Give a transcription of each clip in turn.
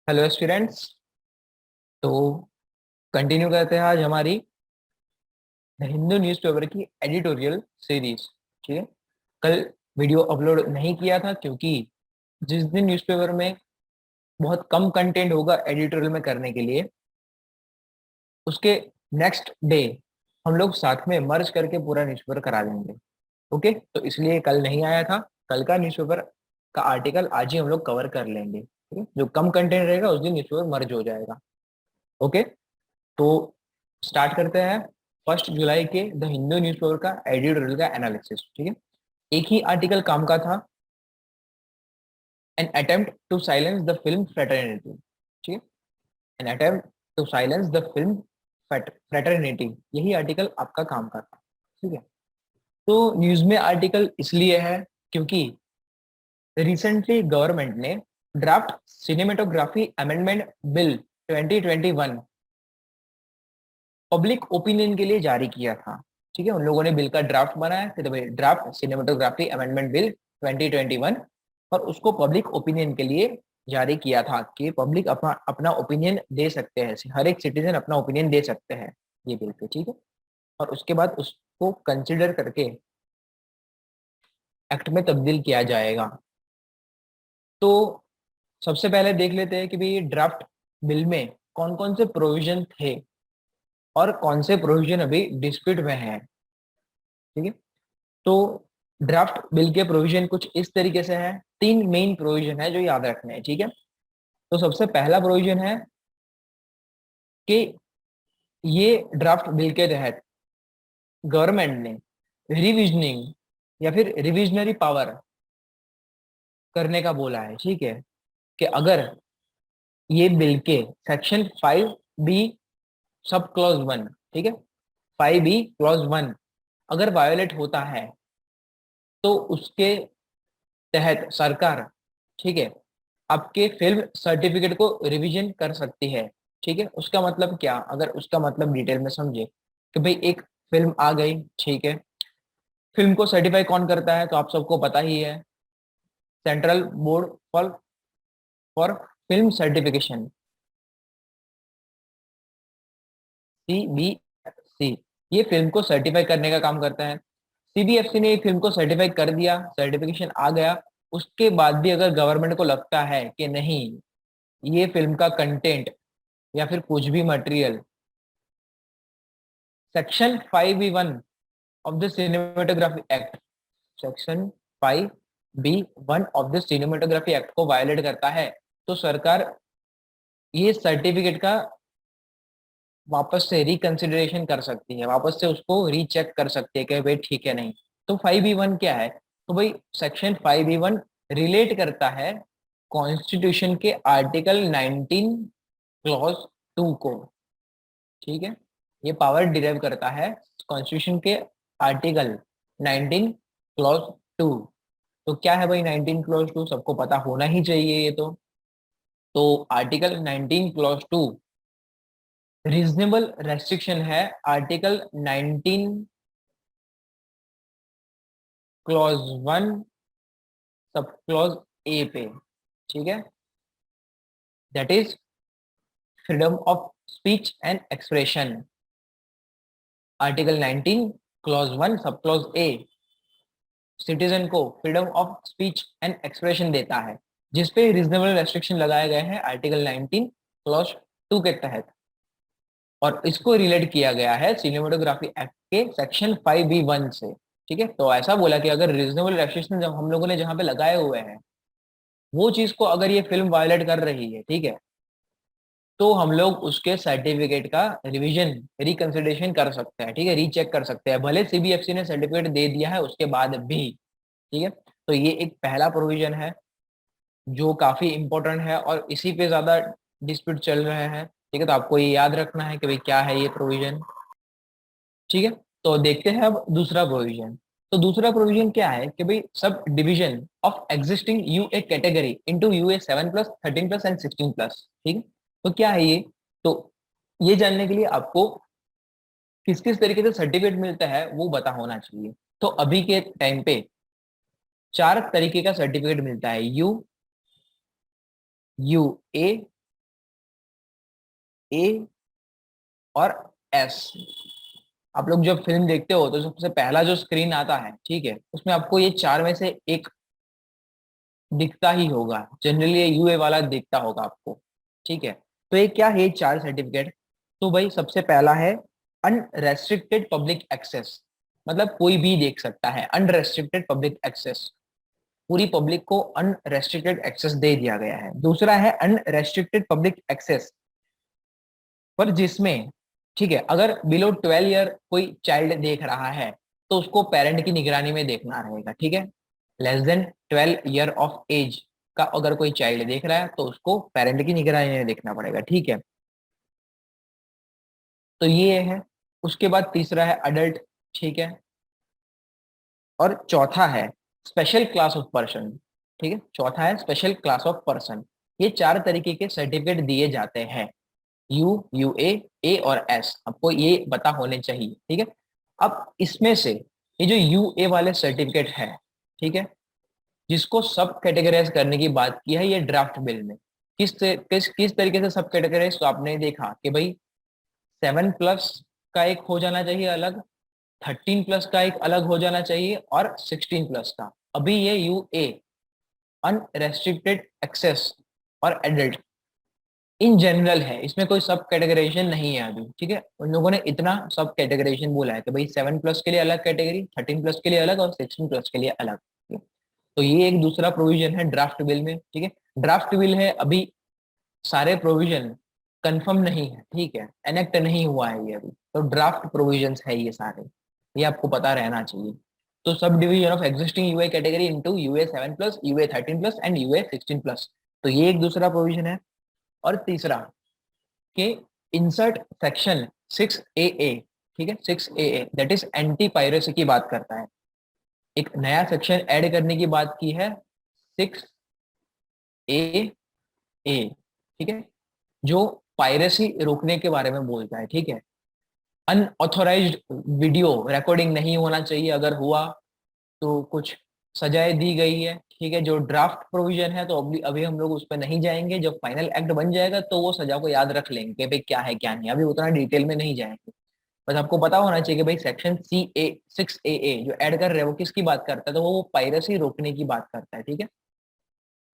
Hello students. तो continue करते हैं आज हमारी द हिंदू न्यूज़पेपर की एडिटोरियल सीरीज। ठीक है। कल वीडियो अपलोड नहीं किया था क्योंकि जिस दिन न्यूज़पेपर में बहुत कम कंटेंट होगा एडिटोरियल में करने के लिए, उसके नेक्स्ट डे हम लोग साथ में मर्ज करके पूरा न्यूज़पेपर करा देंगे। ओके, तो इसलिए कल नहीं आया था। कल का न्यूज़पेपर का आर्टिकल आज ही हम लोग कवर कर लेंगे। ठीक है, जो कम कंटेंट रहेगा उस दिन न्यूज़पेपर मर्ज हो जाएगा। ओके, तो स्टार्ट करते हैं 1 जुलाई के द हिंदू न्यूज़पेपर का एडिटोरियल का एनालिसिस। ठीक है, एक ही आर्टिकल काम का था, an attempt to silence the film fraternity. ठीक है, an attempt to silence the film fraternity, यही आर्टिकल आपका काम का था। ठीक है, तो न्यूज में आर्टिकल इसलिए है क्योंकि रिसेंटली गवर्नमेंट ने draft cinematography amendment bill 2021 public opinion के लिए जारी किया था। ठीक है, उन लोगों ने बिल का ड्राफ्ट बनाया, फिर भाई ड्राफ्ट सिनेमेटोग्राफी अमेंडमेंट बिल 2021, और उसको पब्लिक ओपिनियन के लिए जारी किया था कि पब्लिक अपना अपना ओपिनियन दे सकते हैं, हर एक सिटीजन अपना ओपिनियन दे सकते हैं ये बिल पे। ठीक है, और उसके बाद उसको कंसिडर करके एक्ट में तब्दील किया जाएगा। तो सबसे पहले देख लेते हैं कि भाई ड्राफ्ट बिल में कौन कौन से प्रोविजन थे और कौन से प्रोविजन अभी डिस्प्यूट में है। ठीक है, तो ड्राफ्ट बिल के प्रोविजन कुछ इस तरीके से है। तीन मेन प्रोविजन है जो याद रखने हैं। ठीक है, तो सबसे पहला प्रोविजन है कि ये ड्राफ्ट बिल के तहत गवर्नमेंट ने रिविजनिंग या फिर रिविजनरी पावर करने का बोला है। ठीक है, कि अगर ये बिल के सेक्शन 5B सब क्लॉज 1, ठीक है, 5B क्लॉज 1 अगर वायोलेट होता है तो उसके तहत सरकार, ठीक है, आपके फिल्म सर्टिफिकेट को रिवीजन कर सकती है। ठीक है, उसका मतलब क्या, अगर उसका मतलब डिटेल में समझे कि भाई एक फिल्म आ गई, ठीक है, फिल्म को सर्टिफाई कौन करता है तो आप सबको पता ही है, central board for film certification, CBFC, ये फिल्म को सर्टिफाई करने का काम करता है। CBFC ने फिल्म को सर्टिफाई कर दिया, सर्टिफिकेशन आ गया, उसके बाद भी अगर गवर्नमेंट को लगता है कि नहीं, ये फिल्म का कंटेंट या फिर कुछ भी material section 5B1 of the cinematography act, section 5B1 of the cinematography act को वायलेट करता है, तो सरकार ये सर्टिफिकेट का वापस से रिकंसिडरेशन कर सकती है, वापस से उसको रीचेक कर सकती है कि भाई ठीक है नहीं। तो 5B1 क्या है, तो भाई सेक्शन 5B1 रिलेट करता है कॉन्स्टिट्यूशन के आर्टिकल 19 क्लॉज 2 को। ठीक है, ये पावर डिराइव करता है कॉन्स्टिट्यूशन के आर्टिकल 19 क्लॉज 2। तो क्या है भाई 19 क्लॉज 2, सबको पता होना ही चाहिए ये तो आर्टिकल 19 क्लॉज 2 रीजनेबल रेस्ट्रिक्शन है article 19 clause 1 sub clause a पे। ठीक है, that is freedom of speech and expression. Article 19 clause 1 sub clause a citizen को freedom of speech and expression देता है, जिसपे रीजनेबल रेस्ट्रिक्शन लगाए गए हैं आर्टिकल 19 क्लॉज 2 के तहत, और इसको रिलेट किया गया है सिनेमेटोग्राफी एक्ट के सेक्शन 5B1 से। ठीक है, तो ऐसा बोला कि अगर रीजनेबल रेस्ट्रिक्शन जब हम लोगों ने जहाँ पे लगाए हुए हैं वो चीज को अगर ये फिल्म वायलेट कर रही है, ठीक है, तो हम लोग उसके सर्टिफिकेट का रिवीजन रिकंसिडरेशन कर सकते हैं। ठीक है, रीचेक कर सकते हैं, भले CBFC ने सर्टिफिकेट दे दिया है उसके बाद भी। ठीक है, तो ये एक पहला प्रोविजन है जो काफी इंपॉर्टेंट है और इसी पे ज्यादा डिस्प्यूट चल रहे हैं। ठीक है, तो आपको ये याद रखना है कि भाई क्या है ये प्रोविजन। ठीक है, तो देखते हैं अब दूसरा प्रोविजन। तो दूसरा प्रोविजन क्या है कि भाई सब division of existing UA category into UA 7+, 13+ and 16+। ठीक है, तो क्या है ये, तो ये जानने के लिए आपको किस किस तरीके से सर्टिफिकेट मिलता है वो पता होना चाहिए। तो अभी के टाइम पे 4 तरीके का सर्टिफिकेट मिलता है, U, UA, ए और एस। आप लोग जब फिल्म देखते हो तो सबसे पहला जो स्क्रीन आता है, ठीक है, उसमें आपको ये चार में से एक दिखता ही होगा, जनरली ये यूए वाला दिखता होगा आपको, ठीक है। तो ये क्या है, चार सर्टिफिकेट? तो भाई सबसे पहला है अनरेस्ट्रिक्टेड पब्लिक एक्सेस, मतलब कोई भी देख सकता है, अनरेस्ट्रिक्टेड पब्लिक एक्सेस, पूरी पब्लिक को अनरेस्ट्रिक्टेड एक्सेस दे दिया गया है। दूसरा है अनरेस्ट्रिक्टेड पब्लिक एक्सेस पर जिसमें, ठीक है, अगर बिलो 12 ईयर कोई चाइल्ड देख रहा है तो उसको पेरेंट की निगरानी में देखना रहेगा, ठीक है। Less than 12 year of age का अगर कोई चाइल्ड देख रहा है तो उसको पेरेंट की निगरानी में देखना पड़ेगा, ठीक है। तो ये है। उसके बाद तीसरा है अडल्ट, ठीक है। और चौथा है स्पेशल क्लास ऑफ पर्सन, ठीक है, चौथा है स्पेशल क्लास ऑफ पर्सन। ये चार तरीके के सर्टिफिकेट दिए जाते हैं, यू, यूए, ए और एस, आपको ये पता होने चाहिए, ठीक है। अब इसमें से ये जो यूए वाले सर्टिफिकेट है, ठीक है, जिसको सब कैटेगराइज करने की बात की है ये ड्राफ्ट बिल में, किस तरीके से सब कैटेगराइज, तो आपने देखा कि भाई 7+ का एक हो जाना चाहिए अलग, 13+ का एक अलग हो जाना चाहिए और 16+ का। अभी ये यूए अनरेस्ट्रिक्टेड एक्सेस और एडल्ट इन जनरल है, इसमें कोई सब कैटेगराइजेशन नहीं है अभी, ठीक है। उन लोगों ने इतना सब कैटेगराइजेशन बोला है कि भाई 7+ के लिए अलग कैटेगरी, 13+ के लिए अलग और 16+ के लिए अलग, ठीक है? तो ये एक दूसरा प्रोविजन है ड्राफ्ट बिल में, ठीक है। ड्राफ्ट बिल है, अभी सारे प्रोविजन कंफर्म नहीं है, ठीक है, एनेक्ट नहीं हुआ है ये अभी, तो ड्राफ्ट प्रोविजंस है ये सारे, ये आपको पता रहना चाहिए। तो sub division of existing UA category into UA 7+, UA 13+ and UA 16+, तो ये एक दूसरा प्रोविजन है। और तीसरा कि इंसर्ट सेक्शन 6AA, ठीक है, 6AA that is anti piracy की बात करता है। एक नया सेक्शन ऐड करने की बात की है, 6AA, ठीक है, जो पायरेसी रोकने के बारे में बोलता है, ठीक है। अनऑथोराइज्ड वीडियो रिकॉर्डिंग नहीं होना चाहिए, अगर हुआ तो कुछ सजाएं दी गई है, ठीक है। जो ड्राफ्ट प्रोविजन है तो अभी अभी हम लोग उस पर नहीं जाएंगे, जब फाइनल एक्ट बन जाएगा तो वो सजा को याद रख लेंगे कि भाई क्या है क्या नहीं, अभी उतना डिटेल में नहीं जाएंगे। बस आपको पता होना चाहिए कि भाई सेक्शन CA 6AA जो ऐड कर रहे हैं वो किसकी बात करता है, तो वो पायरेसी रोकने की बात करता है, ठीक है।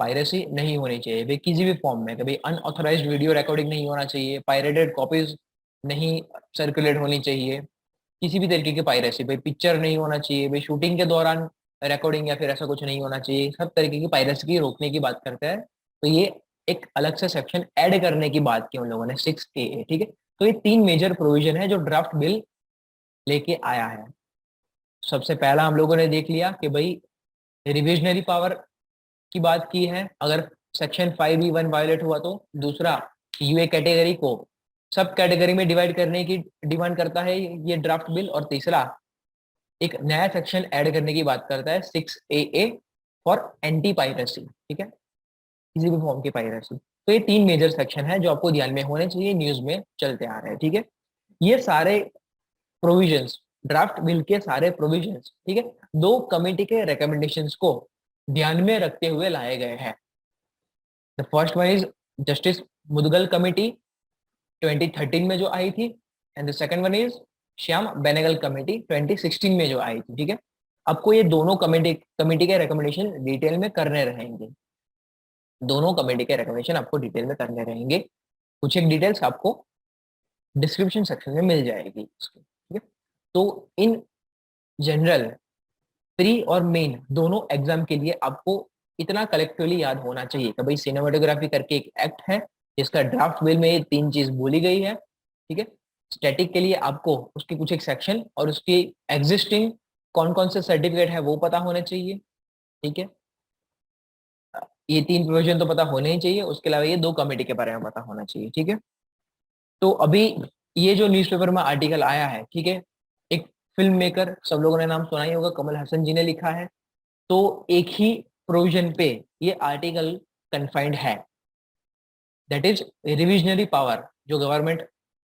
पायरेसी नहीं होनी चाहिए भाई किसी भी फॉर्म में, कि भाई अनऑथराइज्ड वीडियो रिकॉर्डिंग नहीं होना चाहिए, पायरेटेड कॉपीज नहीं सर्कुलेट होनी चाहिए, किसी भी तरीके की पायरेसी, भाई पिक्चर नहीं होना चाहिए, भाई शूटिंग के दौरान रिकॉर्डिंग या फिर ऐसा कुछ नहीं होना चाहिए, सब तरीके की पायरेसी की रोकने की बात करता है। तो ये एक अलग से सेक्शन ऐड करने की बात की उन लोगों ने, 6AA, ठीक है। तो ये तीन मेजर प्रोविजन है जो ड्राफ्ट बिल लेके आया है। सबसे पहला हम लोगों ने देख लिया कि भाई रिविजनरी पावर की बात की है, अगर सेक्शन 5E1 वायलेट हुआ तो। दूसरा, यूए कैटेगरी को सब कैटेगरी में डिवाइड करने की डिमांड करता है ये ड्राफ्ट बिल। और तीसरा, एक नया सेक्शन ऐड करने की बात करता है, 6AA फॉर एंटी पायरेसी, ठीक है, किसी भी फॉर्म की पायरेसी। तो ये तीन मेजर सेक्शन है जो आपको ध्यान में होने चाहिए, न्यूज में चलते आ रहे हैं, ठीक है। ये सारे प्रोविजंस, ड्राफ्ट बिल के सारे प्रोविजंस, ठीक है, दो कमेटी के रिकमेंडेशंस को ध्यान में रखते हुए लाए गए हैं। The first one is justice Mudgal committee 2013 में जो आई थी, and the second one is Shyam Benegal committee 2016 में जो आई थी, ठीक है। आपको ये दोनों कमेटी कमेटी के रिकमेंडेशन डिटेल में करने रहेंगे, दोनों कमेटी के रिकमेंडेशन आपको डिटेल में करने रहेंगे। कुछ एक डिटेल्स आपको डिस्क्रिप्शन सेक्शन में मिल जाएगी इसकी, ठीक है। तो इन जनरल प्री और मेन दोनों एग्जाम के लिए आपको इतना कलेक्टिवली याद होना चाहिए कि भाई सिनेमाटोग्राफी करके एक एक्ट है जिसका ड्राफ्ट बिल में ये तीन चीज बोली गई है, ठीक है। स्टैटिक के लिए आपको उसके कुछ एक सेक्शन और उसकी एग्जिस्टिंग कौन कौन से सर्टिफिकेट है वो पता होने चाहिए, ठीक है। ये तीन प्रोविजन तो पता होने ही चाहिए, उसके अलावा ये दो कमेटी के बारे में पता होना चाहिए, ठीक है। तो अभी ये जो न्यूज़पेपर में आर्टिकल आया है, ठीक है, एक फिल्म मेकर, सब लोगों ने नाम सुना ही होगा, कमल हसन जी ने लिखा है। तो एक ही प्रोविजन पे ये आर्टिकल कन्फाइंड है, दैट इज रिविजनरी पावर जो गवर्नमेंट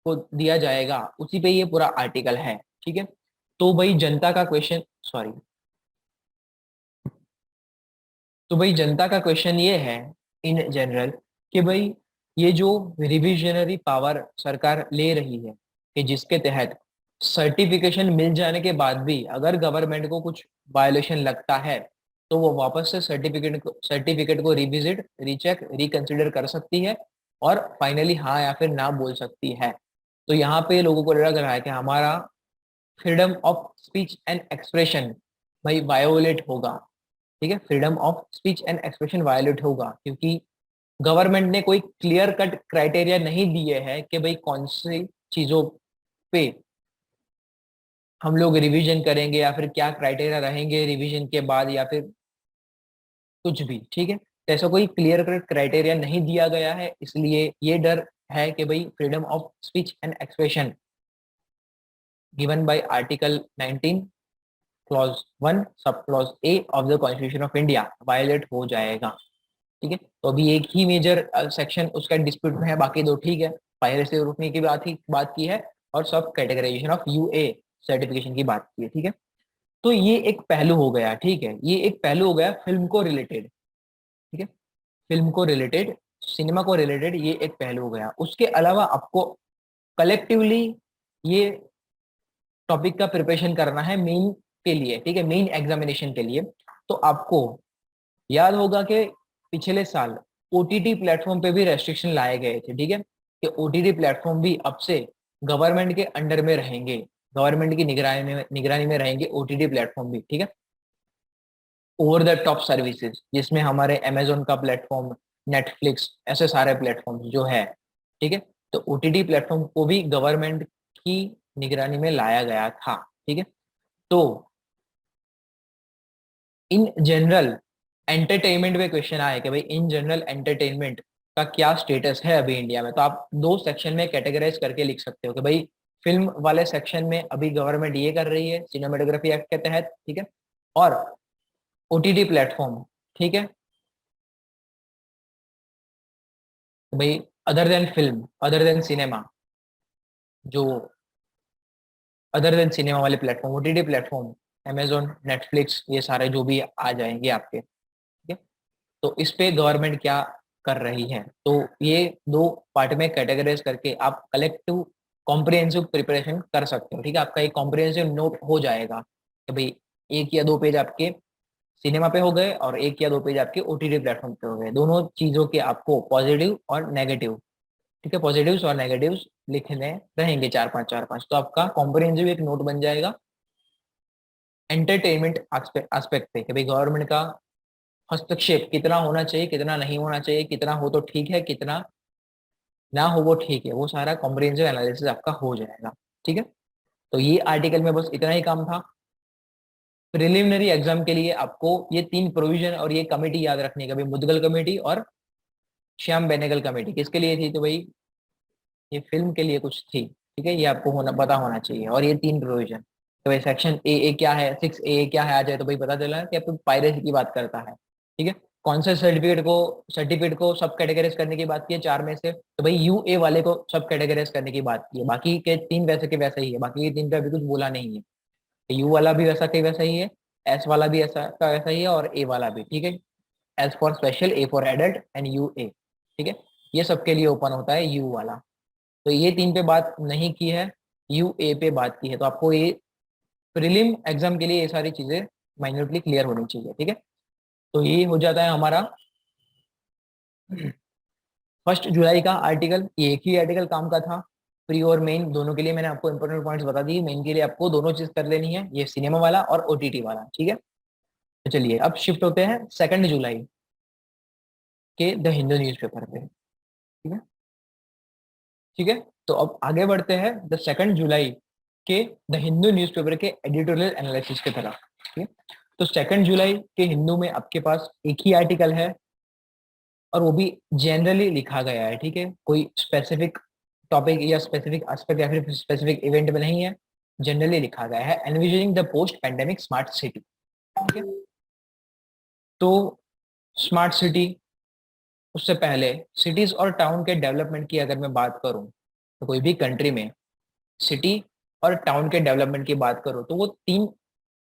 को दिया जाएगा, उसी पे ये पूरा आर्टिकल है, ठीक है। तो भाई जनता का क्वेश्चन, सॉरी, तो भाई जनता का क्वेश्चन ये है इन जनरल कि भाई ये जो रिविजनरी पावर सरकार ले रही है कि जिसके तहत सर्टिफिकेशन मिल जाने के बाद भी अगर गवर्नमेंट को कुछ वायोलेशन लगता है तो वो वापस से सर्टिफिकेट को रिविजिट, रीचेक, रिकंसिडर कर सकती है और फाइनली हाँ या फिर ना बोल सकती है। तो यहाँ पे लोगों को लग रहा है कि हमारा freedom of speech and expression भाई वायोलेट होगा। ठीक है, freedom of speech and expression violet होगा क्योंकि गवर्नमेंट ने कोई क्लियर कट क्राइटेरिया नहीं दिए है कि भाई कौन सी चीजों पे हम लोग रिवीजन करेंगे या फिर क्या क्राइटेरिया रहेंगे रिवीजन के बाद या फिर कुछ भी। ठीक है, तो ऐसा कोई क्लियर कट क्राइटेरिया नहीं दिया गया है, इसलिए ये डर है कि भाई freedom of speech and expression given by article 19 clause 1 sub clause A of the constitution of India violate हो जाएगा। ठीक है, तो अभी एक ही मेजर सेक्शन उसका डिस्प्यूट में है, बाकी दो ठीक है। पायरेसी रोकने की बात की है और सब कैटेगराइजेशन ऑफ यूए सर्टिफिकेशन की बात की है। ठीक है, तो ये एक पहलू हो गया। ठीक है, ये एक पहलू हो गया फिल्म को रिलेटेड। ठीक है, फिल्म को रिलेटेड, सिनेमा को रिलेटेड ये एक पहलू हो गया। उसके अलावा आपको कलेक्टिवली ये टॉपिक का प्रिपरेशन करना है मेन के लिए। ठीक है, मेन एग्जामिनेशन के लिए। तो आपको याद होगा कि पिछले साल ओटीटी प्लेटफॉर्म पे भी रेस्ट्रिक्शन लाए गए थे। ठीक है, कि ओटीटी प्लेटफॉर्म भी अब से गवर्नमेंट के अंडर में रहेंगे, गवर्नमेंट की निगरानी में रहेंगे ओटीटी प्लेटफॉर्म भी। ठीक है, ओवर द टॉप सर्विसेज जिसमें हमारे अमेजोन का प्लेटफॉर्म, नेटफ्लिक्स, ऐसे सारे प्लेटफॉर्म जो है। ठीक है, तो ओटीटी प्लेटफॉर्म को भी गवर्नमेंट की निगरानी में लाया गया था। ठीक है, तो इन जनरल एंटरटेनमेंट में क्वेश्चन आया कि भाई इन जनरल एंटरटेनमेंट का क्या स्टेटस है अभी इंडिया में। तो आप दो सेक्शन में कैटेगराइज करके लिख सकते हो कि भाई फिल्म वाले सेक्शन में अभी गवर्नमेंट ये कर रही है सिनेमेटोग्राफी एक्ट के तहत। ठीक है, और ओटीटी प्लेटफॉर्म। ठीक है, तो भाई other than film, other than cinema, जो अदर देन सिनेमा वाले platform, OTT platform, Amazon, Netflix, ये सारे जो भी आ जाएंगे आपके। ठीक है, तो इस पे गवर्नमेंट क्या कर रही है, तो ये दो पार्ट में कैटेगराइज करके आप कलेक्टिव कॉम्प्रिहेंसिव प्रिपरेशन कर सकते हो। ठीक है, आपका एक कॉम्प्रिहेंसिव नोट हो जाएगा कि भाई एक या दो पेज आपके सिनेमा पे हो गए और एक या दो पेज आपके ओटीटी प्लेटफॉर्म पे हो गए। दोनों चीजों के आपको पॉजिटिव और नेगेटिव, ठीक है, पॉजिटिव्स और नेगेटिव्स लिखने रहेंगे, चार पांच, तो आपका कॉम्प्रिहेंसिव एक नोट बन जाएगा एंटरटेनमेंट एस्पेक्ट पे कि भाई गवर्नमेंट का हस्तक्षेप कितना होना चाहिए, कितना नहीं होना चाहिए, कितना हो तो ठीक है, कितना ना हो वो ठीक है, वो सारा कॉम्प्रिहेंसिव एनालिसिस आपका हो जाएगा। ठीक है, तो ये आर्टिकल में बस इतना ही काम था। प्रिलिमिनरी एग्जाम के लिए आपको ये तीन प्रोविजन और ये कमेटी याद रखनी है, भाई मुदगल कमेटी और श्याम बेनेगल कमेटी किसके लिए थी, तो भाई ये फिल्म के लिए कुछ थी। ठीक है, ये आपको होना पता होना चाहिए। और ये तीन प्रोविजन, तो भाई सेक्शन ए क्या है, 6A क्या है आ जाए तो भाई पता चला कि आपको पायरेसी की बात करता है। ठीक है, कौन से सर्टिफिकेट को सब कैटेगराइज करने की बात की है चार में से, तो भाई यूए वाले को सब कैटेगराइज करने की बात की है। बाकी के तीन वैसे के वैसे ही है, बाकी के तीन पे अभी कुछ बोला नहीं है। यू वाला भी वैसा के वैसा ही है, एस वाला भी ऐसा का वैसा ही है और ए वाला भी। ठीक है, S for special, A for adult and U A. ठीक है, ये सबके लिए ओपन होता है यू वाला। तो ये तीन पे बात नहीं की है, यू ए पे बात की है। तो आपको ये प्रीलिम एग्जाम के लिए ये सारी चीजें माइन्यूटली क्लियर होनी चाहिए। ठीक है, तो ये हो जाता है हमारा 1 जुलाई का आर्टिकल। ये एक ही आर्टिकल काम का था, प्री और मेन दोनों के लिए मैंने आपको इंपोर्टेंट पॉइंट्स बता दिए। मेन के लिए आपको दोनों चीज कर लेनी है, ये सिनेमा वाला और ओटीटी वाला। ठीक है, तो चलिए अब शिफ्ट होते हैं 2 जुलाई के द हिंदू न्यूज़पेपर पे। ठीक है, ठीक है, तो अब आगे बढ़ते हैं द 2 जुलाई के द हिंदू न्यूज़पेपर के एडिटोरियल एनालिसिस की तरफ। ठीक है, तो 2 जुलाई के हिंदू में आपके पास एक ही आर्टिकल है और वो भी जनरली लिखा गया है। ठीक है, कोई स्पेसिफिक टॉपिक या स्पेसिफिक एस्पेक्ट या फिर स्पेसिफिक इवेंट में नहीं है, जनरली लिखा गया है, envisioning the post pandemic smart city. ठीक है, तो स्मार्ट सिटी, उससे पहले सिटीज और टाउन के डेवलपमेंट की अगर मैं बात करूं, तो कोई भी कंट्री में सिटी और टाउन के डेवलपमेंट की बात करूं तो वो 3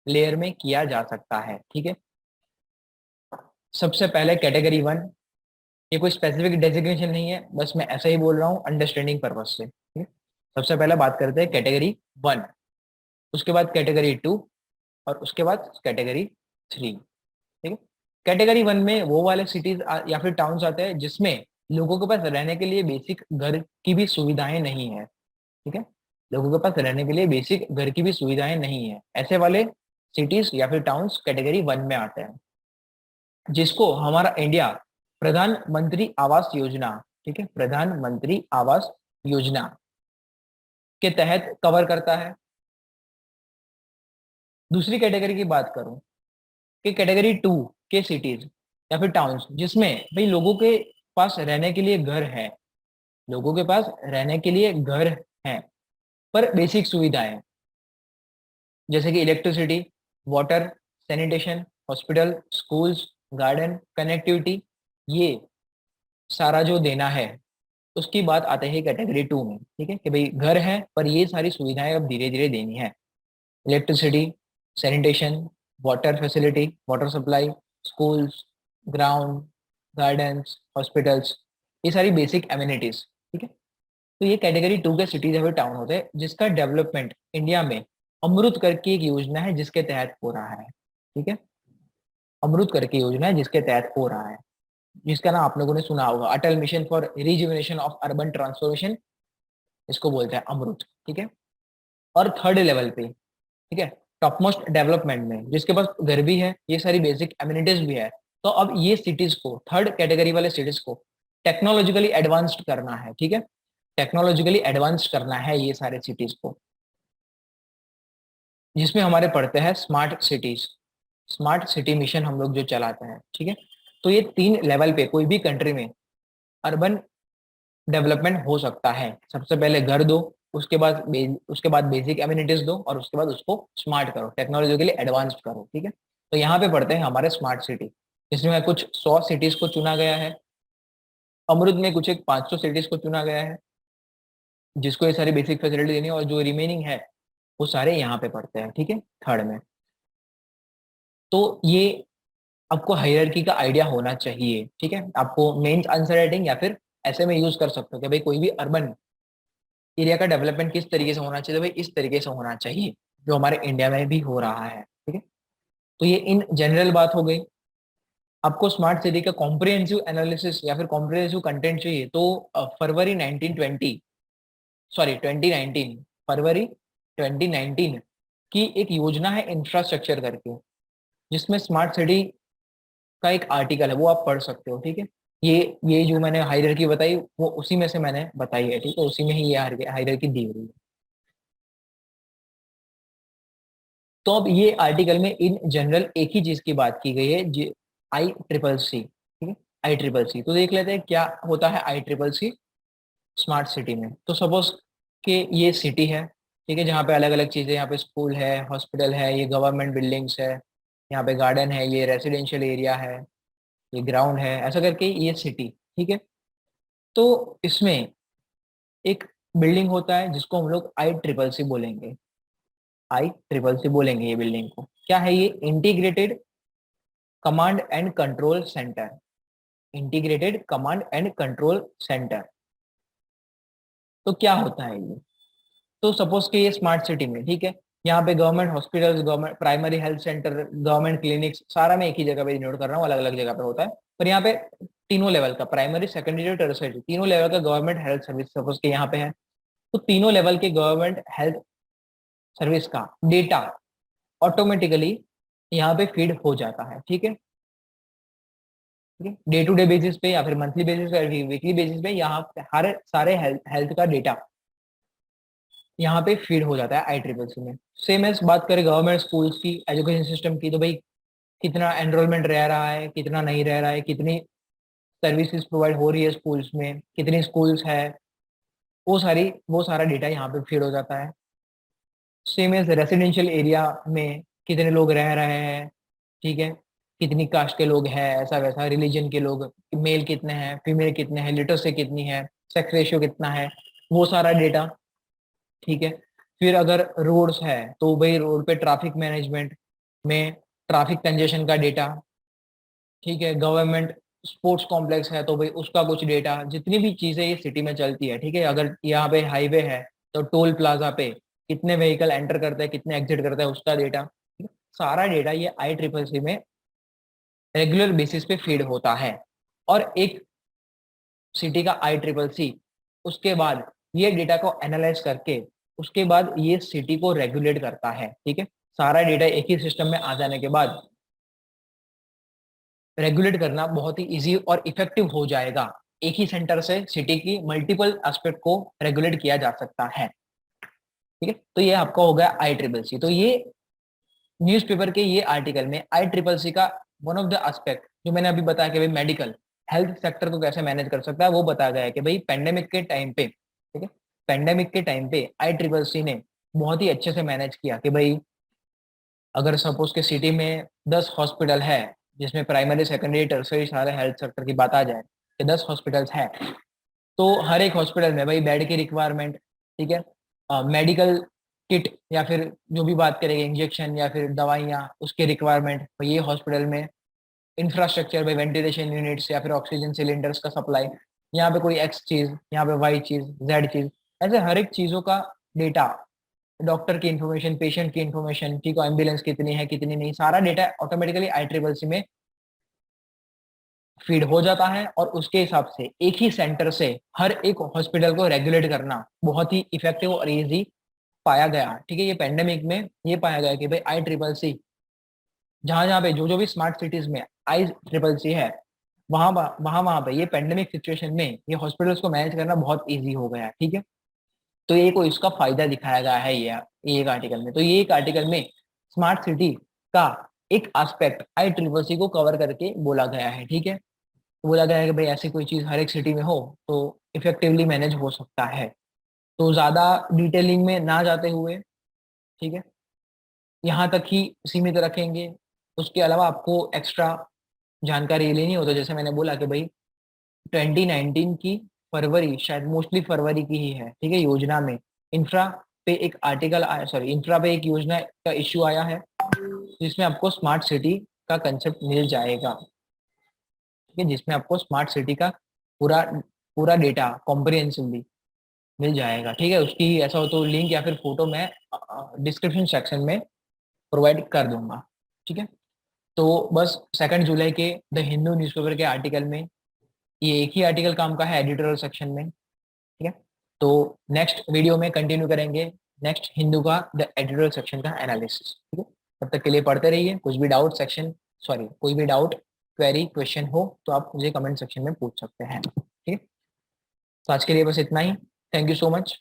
लेयर में किया जा सकता है। ठीक है, सबसे पहले कैटेगरी 1 ये कोई स्पेसिफिक डेजिग्नेशन नहीं है, बस मैं ऐसा ही बोल रहा हूँ अंडरस्टैंडिंग पर्पज से, ठीक है। सबसे पहले बात करते हैं कैटेगरी 1, उसके बाद कैटेगरी 2 और उसके बाद कैटेगरी 3, ठीक है। कैटेगरी 1 में वो वाले सिटीज या फिर टाउन्स आते हैं जिसमें लोगों के पास रहने के लिए बेसिक घर की भी सुविधाएं नहीं है, ठीक है। लोगों के पास रहने के लिए बेसिक घर की भी सुविधाएं नहीं है, ऐसे वाले सिटीज या फिर टाउन्स कैटेगरी 1 में आते हैं, जिसको हमारा इंडिया प्रधानमंत्री आवास योजना, ठीक है, प्रधानमंत्री आवास योजना के तहत कवर करता है। दूसरी कैटेगरी की बात करूं कि कैटेगरी 2 के सिटीज या फिर टाउन्स जिसमें भाई लोगों के पास रहने के लिए घर है, लोगों के पास रहने के लिए घर है पर बेसिक सुविधाएं जैसे कि electricity, water, sanitation, hospital, schools, garden, connectivity, ये सारा जो देना है उसकी बात आते हैं कैटेगरी 2 में, ठीक है, कि भाई घर है पर ये सारी सुविधाएं अब धीरे धीरे देनी है। Electricity, sanitation, water facility, water supply, schools, ground, gardens, hospitals, ये सारी बेसिक एमिनिटीज, ठीक है। तो ये कैटेगरी 2 के सिटीज या फिर टाउन होते हैं जिसका डेवलपमेंट इंडिया में अमृत करके एक योजना है जिसके तहत हो रहा है, ठीक है। अमृत करके योजना है जिसके तहत हो रहा है, जिसका नाम आप लोगों ने सुना होगा, Atal mission for rejuvenation of urban transformation, इसको बोलते हैं अमृत, ठीक है। और थर्ड लेवल पे, ठीक है, टॉप मोस्ट डेवलपमेंट में जिसके पास घर भी है, ये सारी बेसिक एमिनिटीज भी है, तो अब ये सिटीज को, थर्ड कैटेगरी वाले सिटीज को टेक्नोलॉजिकली एडवांस्ड करना है, ठीक है, टेक्नोलॉजिकली एडवांस्ड करना है ये सारे सिटीज को, जिसमें हमारे पढ़ते हैं smart cities, smart city mission हम लोग जो चलाते हैं, ठीक है। तो ये 3 लेवल पे कोई भी कंट्री में अर्बन डेवलपमेंट हो सकता है। सबसे पहले घर दो, उसके बाद बेसिक एमिनिटीज दो और उसके बाद उसको स्मार्ट करो, टेक्नोलॉजी के लिए एडवांस्ड करो, ठीक है। तो यहाँ पे पढ़ते हैं हमारे स्मार्ट सिटी, इसमें कुछ 100 सिटीज को चुना गया है, अमृत में कुछ एक 500 सिटीज को चुना गया है जिसको ये सारी बेसिक फैसिलिटी देनी है, और जो रिमेनिंग है वो सारे यहाँ पे पढ़ते हैं, ठीक है, थर्ड में। तो ये आपको हायरार्की का आइडिया होना चाहिए, ठीक है। आपको मेंस आंसर राइटिंग या फिर ऐसे में यूज कर सकते हो कि भाई कोई भी अर्बन एरिया का डेवलपमेंट किस तरीके से होना चाहिए, तो भाई इस तरीके से होना चाहिए जो हमारे इंडिया में भी हो रहा है, ठीक है। तो ये इन जनरल बात हो गई। आपको स्मार्ट सिटी का कॉम्प्रिहेंसिव एनालिसिस या फिर कॉम्प्रिहेंसिव कंटेंट चाहिए तो फरवरी 1920, सॉरी 2019, फरवरी 2019 की एक योजना है इंफ्रास्ट्रक्चर करके, जिसमें स्मार्ट सिटी का एक आर्टिकल है, वो आप पढ़ सकते हो, ठीक है। ये जो मैंने हायरार्की बताई वो उसी में से मैंने बताई है, ठीक है, उसी में ही ये हायरार्की दी हुई है। तो अब ये आर्टिकल में इन जनरल एक ही चीज की बात की गई है, ICCC, ठीक है, ICCC। तो देख लेते हैं क्या होता है ICCC स्मार्ट सिटी में। तो सपोज कि ये सिटी है, ठीक है, जहाँ पे अलग अलग चीजें, यहाँ पे स्कूल है, हॉस्पिटल है, ये गवर्नमेंट बिल्डिंग्स है, यहाँ पे गार्डन है, ये रेसिडेंशियल एरिया है, ये ग्राउंड है, ऐसा करके ये सिटी, ठीक है। तो इसमें एक बिल्डिंग होता है जिसको हम लोग ICCC बोलेंगे, ICCC बोलेंगे ये बिल्डिंग को। क्या है ये? Integrated command and control centre, integrated command and control centre. तो क्या होता है ये? तो सपोज कि ये स्मार्ट सिटी में, ठीक है, यहाँ पे government hospitals, government primary health centre, government clinics, सारा मैं एक ही जगह पे नोट कर रहा हूँ, अलग अलग जगह पे होता है, पर यहाँ पे तीनों लेवल का, प्राइमरी, सेकेंडरी और टर्शियरी, तीनों लेवल का गवर्नमेंट हेल्थ सर्विस सपोज के यहाँ पे है। तो तीनों लेवल के गवर्नमेंट हेल्थ सर्विस का डेटा ऑटोमेटिकली यहाँ पे फीड हो जाता है, ठीक है, ठीक है, डे टू डे बेसिस पे या फिर मंथली बेसिस पे, वीकली बेसिस पे यहाँ पे हर सारे हेल्थ का डेटा यहाँ पे फीड हो जाता है ICCC में। सेम एज बात करें गवर्नमेंट स्कूल्स की, एजुकेशन सिस्टम की, तो भाई कितना एनरोलमेंट रह रहा है, कितना नहीं रह रहा है, कितनी सर्विसेज प्रोवाइड हो रही है स्कूल्स में, कितनी स्कूल्स है, वो सारा डेटा यहाँ पे फीड हो जाता है। सेम एज रेसिडेंशियल एरिया में कितने लोग रह रहे हैं, ठीक है, कितनी कास्ट के लोग हैं, ऐसा वैसा, रिलीजन के लोग, मेल कितने हैं, फीमेल कितने हैं, लिटरेसी कितनी है, सेक्स रेशियो कितना है, वो सारा डेटा, ठीक है। फिर अगर रोड्स है तो भाई रोड पे ट्रैफिक मैनेजमेंट में ट्रैफिक कंजेशन का डेटा, ठीक है, गवर्नमेंट स्पोर्ट्स कॉम्प्लेक्स है तो भाई उसका कुछ डेटा, जितनी भी चीजें ये सिटी में चलती है, ठीक है, अगर यहाँ पे हाईवे है तो टोल प्लाजा पे कितने व्हीकल एंटर करते हैं, कितने एग्जिट करते हैं, उसका डेटा, ठीक है? सारा डेटा ये IEEE में रेगुलर बेसिस पे फीड होता है। और एक सिटी का IEEE उसके बाद ये डेटा को एनालाइज करके उसके बाद ये सिटी को रेगुलेट करता है, ठीक है। सारा डेटा एक ही सिस्टम में आ जाने के बाद रेगुलेट करना बहुत ही इजी और इफेक्टिव हो जाएगा। एक ही सेंटर से सिटी की मल्टीपल एस्पेक्ट को रेगुलेट किया जा सकता है, ठीक है। तो ये आपका हो गया IEEE। तो ये न्यूज़पेपर के ये आर्टिकल में IEEE का वन ऑफ द एस्पेक्ट जो मैंने अभी बताया कि भाई मेडिकल हेल्थ सेक्टर को कैसे मैनेज कर सकता है, वो बताया गया है कि भाई पेंडेमिक के टाइम पे, ठीक है, पेंडेमिक के टाइम पे IEEE ने बहुत ही अच्छे से मैनेज किया कि भाई अगर सपोज के सिटी में 10 हॉस्पिटल है, जिसमें प्राइमरी सेकेंडरी टर्सरी सारे हेल्थ सेक्टर की बात आ जाए कि 10 हॉस्पिटल्स है, तो हर एक हॉस्पिटल में भाई बेड की रिक्वायरमेंट, ठीक है, मेडिकल किट या फिर जो भी बात करेंगे इंजेक्शन या फिर दवाइयाँ उसके रिक्वायरमेंट, ये हॉस्पिटल में इंफ्रास्ट्रक्चर भाई वेंटिलेशन यूनिट्स या फिर ऑक्सीजन सिलेंडर्स का सप्लाई, यहाँ पे कोई एक्स चीज, यहाँ पे वाई चीज, जेड चीज, ऐसे हर एक चीजों का डेटा, डॉक्टर की इन्फॉर्मेशन, पेशेंट की इन्फॉर्मेशन, ठीक है, एम्बुलेंस कितनी है कितनी नहीं, सारा डेटा ऑटोमेटिकली IEEE में फीड हो जाता है। और उसके हिसाब से एक ही सेंटर से हर एक हॉस्पिटल को रेगुलेट करना बहुत ही इफेक्टिव और इजी पाया गया, ठीक है। ये पेंडेमिक में ये पाया गया कि भाई IEEE जहां जहां पे जो जो भी स्मार्ट सिटीज में IEEE है, वहां पे ये पेंडेमिक सिचुएशन में ये हॉस्पिटल्स को मैनेज करना बहुत इजी हो गया, ठीक है। तो ये कोई इसका फायदा दिखाया गया है ये एक आर्टिकल में। तो ये एक आर्टिकल में स्मार्ट सिटी का एक एस्पेक्ट IEEE को कवर करके बोला गया है, ठीक है। तो बोला गया है कि भाई ऐसी कोई चीज हर एक सिटी में हो तो इफेक्टिवली मैनेज हो सकता है। तो ज्यादा डिटेलिंग में ना जाते हुए, ठीक है, यहाँ तक ही सीमित रखेंगे। उसके अलावा आपको एक्स्ट्रा जानकारी लेनी हो तो जैसे मैंने बोला कि भाई 2019 की फरवरी, शायद मोस्टली फरवरी की ही है, ठीक है, योजना में इंफ्रा पे एक आर्टिकल आया, सॉरी इंफ्रा पे एक योजना का इश्यू आया है जिसमें आपको स्मार्ट सिटी का कंसेप्ट मिल जाएगा, ठीक है, जिसमें आपको स्मार्ट सिटी का पूरा पूरा डेटा कॉम्प्रिहेंसिवली मिल जाएगा, ठीक है। उसकी ऐसा हो तो लिंक या फिर फोटो मैं डिस्क्रिप्शन सेक्शन में प्रोवाइड कर दूंगा, ठीक है। तो बस 2 जुलाई के द हिंदू न्यूज़पेपर के आर्टिकल में ये एक ही आर्टिकल काम का है एडिटोरियल सेक्शन में, ठीक है। तो नेक्स्ट वीडियो में कंटिन्यू करेंगे नेक्स्ट हिंदू का द एडिटोरियल सेक्शन का एनालिसिस, ठीक है। तब तक के लिए पढ़ते रहिए। कुछ भी डाउट सेक्शन, सॉरी कोई भी डाउट क्वेरी क्वेश्चन हो तो आप मुझे कमेंट सेक्शन में पूछ सकते हैं, ठीक है। तो आज के लिए बस इतना ही। Thank you so much.